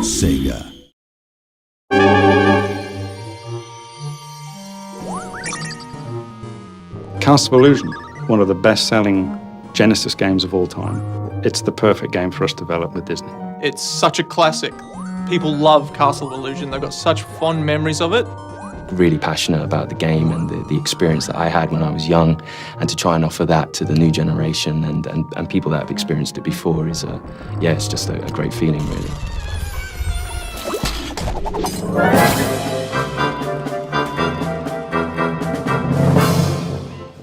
Sega. Castle of Illusion, one of the best-selling Genesis games of all time. It's the perfect game for us to develop with Disney. It's such a classic. People love Castle of Illusion. They've got such fond memories of it. Really passionate about the game and the experience that I had when I was young, and to try and offer that to the new generation and people that have experienced it before is, it's just a great feeling, really.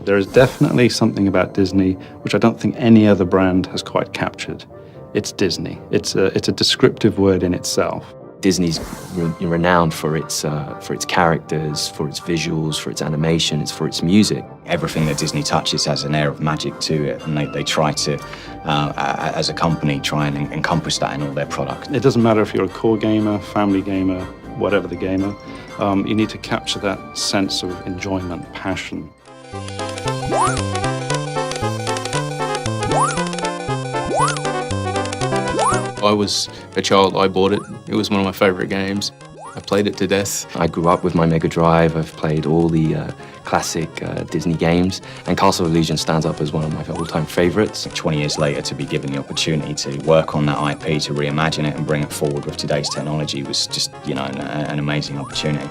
There is definitely something about Disney which I don't think any other brand has quite captured. It's Disney. It's a descriptive word in itself. Disney's renowned for its characters, for its visuals, for its animations, for its music. Everything that Disney touches has an air of magic to it, and they try to, as a company, try and encompass that in all their products. It doesn't matter if you're a core gamer, family gamer, whatever the gamer, you need to capture that sense of enjoyment, passion. I was a child, I bought it. It was one of my favourite games. I played it to death. I grew up with my Mega Drive. I've played all the classic Disney games, and Castle of Illusion stands up as one of my all-time favourites. 20 years later, to be given the opportunity to work on that IP, to reimagine it and bring it forward with today's technology was just, an amazing opportunity.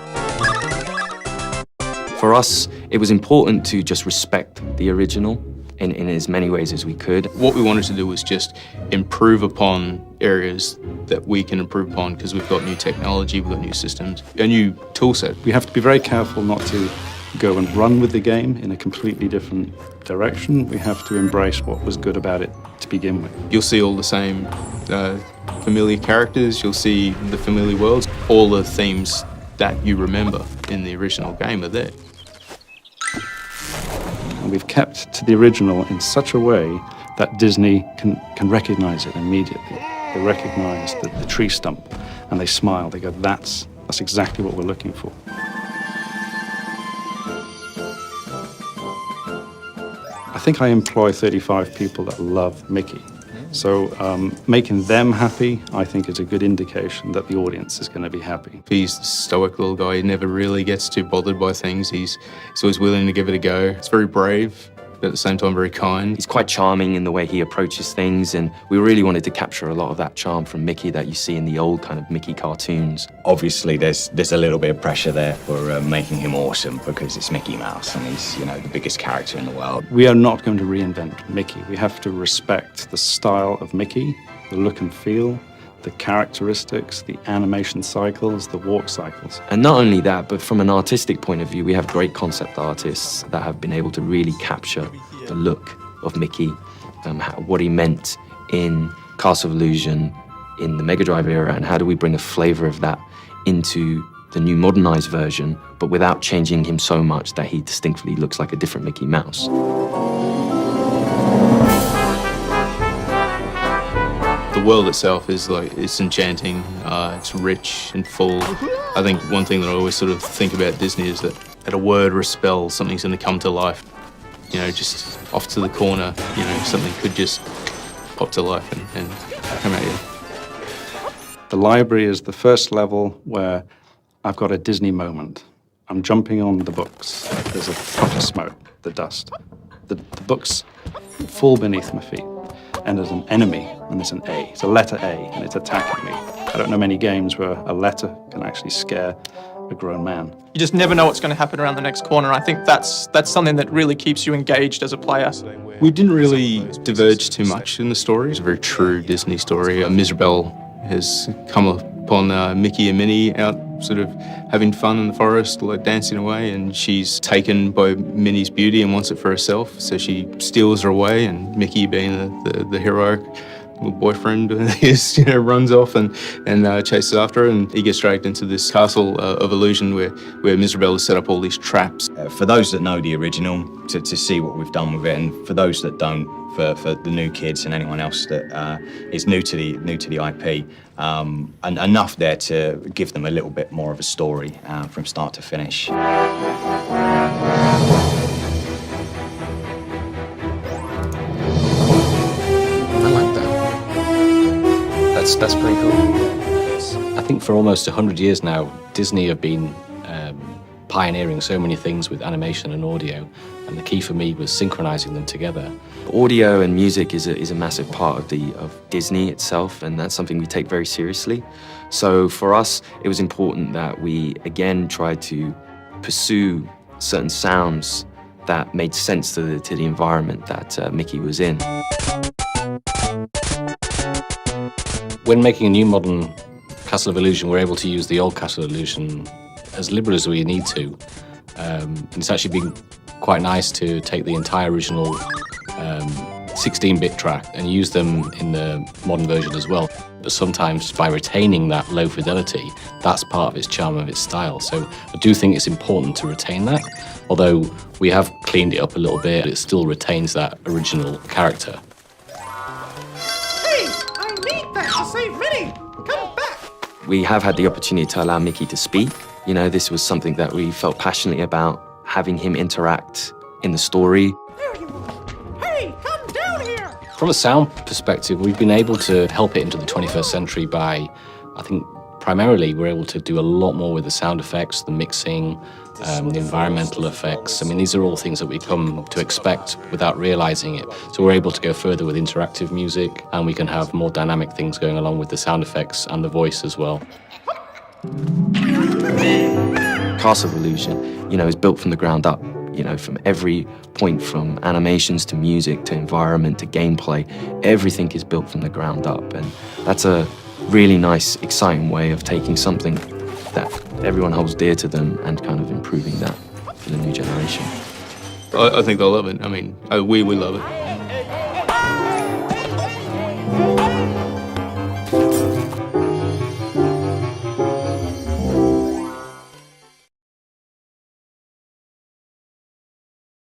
For us, it was important to just respect the original in as many ways as we could. What we wanted to do was just improve upon areas that we can improve upon, because we've got new technology, we've got new systems, a new tool set. We have to be very careful not to go and run with the game in a completely different direction. We have to embrace what was good about it to begin with. You'll see all the same familiar characters, you'll see the familiar worlds, all the themes that you remember in the original game are there. And we've kept to the original in such a way that Disney can recognize it immediately. They recognize the tree stump and they smile. They go, that's exactly what we're looking for. I think I employ 35 people that love Mickey. So making them happy, I think, is a good indication that the audience is going to be happy. He's a stoic little guy. He never really gets too bothered by things. He's always willing to give it a go. It's very brave, but at the same time very kind. He's quite charming in the way he approaches things, and we really wanted to capture a lot of that charm from Mickey that you see in the old kind of Mickey cartoons. Obviously, there's a little bit of pressure there for making him awesome, because it's Mickey Mouse and he's, the biggest character in the world. We are not going to reinvent Mickey. We have to respect the style of Mickey, the look and feel, the characteristics, the animation cycles, the walk cycles. And not only that, but from an artistic point of view, we have great concept artists that have been able to really capture the look of Mickey, what he meant in Castle of Illusion, in the Mega Drive era, and how do we bring a flavor of that into the new modernized version, but without changing him so much that he distinctly looks like a different Mickey Mouse. The world itself is it's enchanting, it's rich and full. I think one thing that I always sort of think about Disney is that at a word or a spell, something's going to come to life. Just off to the corner, something could just pop to life and come at you. The library is the first level where I've got a Disney moment. I'm jumping on the books. There's a puff of smoke, the dust. The books fall beneath my feet. And there's an enemy, and it's an A. It's a letter A, and it's attacking me. I don't know many games where a letter can actually scare a grown man. You just never know what's going to happen around the next corner. I think that's something that really keeps you engaged as a player. We didn't really diverge too much in the story. It's a very true Disney story. Mirabelle has come upon Mickey and Minnie out sort of having fun in the forest, dancing away, and she's taken by Minnie's beauty and wants it for herself, so she steals her away, and Mickey, being the heroic little boyfriend, runs off and chases after her, and he gets dragged into this castle of illusion where Mirabelle has set up all these traps. For those that know the original, to see what we've done with it, and for those that don't, for the new kids and anyone else that is new to the IP, and enough there to give them a little bit more of a story from start to finish. That's pretty cool. think for almost 100 years now, Disney have been pioneering so many things with animation and audio, and the key for me was synchronizing them together. Audio and music is a massive part of Disney itself, and that's something we take very seriously. So for us, it was important that we again tried to pursue certain sounds that made sense to the environment that Mickey was in. When making a new modern Castle of Illusion, we're able to use the old Castle of Illusion as liberal as we need to. And it's actually been quite nice to take the entire original 16-bit track and use them in the modern version as well. But sometimes by retaining that low fidelity, that's part of its charm, of its style. So I do think it's important to retain that. Although we have cleaned it up a little bit, it still retains that original character. Hey, I need that to say Vinny, come back! We have had the opportunity to allow Mickey to speak. You know, this was something that we felt passionately about, having him interact in the story. There you are. Hey, come down here! From a sound perspective, we've been able to help it into the 21st century by, I think, primarily we're able to do a lot more with the sound effects, the mixing, the environmental effects. I mean, these are all things that we come to expect without realizing it. So we're able to go further with interactive music, and we can have more dynamic things going along with the sound effects and the voice as well. Castle of Illusion, you know, is built from the ground up. You know, from every point, from animations to music to environment to gameplay, everything is built from the ground up, and that's a really nice, exciting way of taking something that everyone holds dear to them and kind of improving that for the new generation. I think they'll love it. I mean, we love it.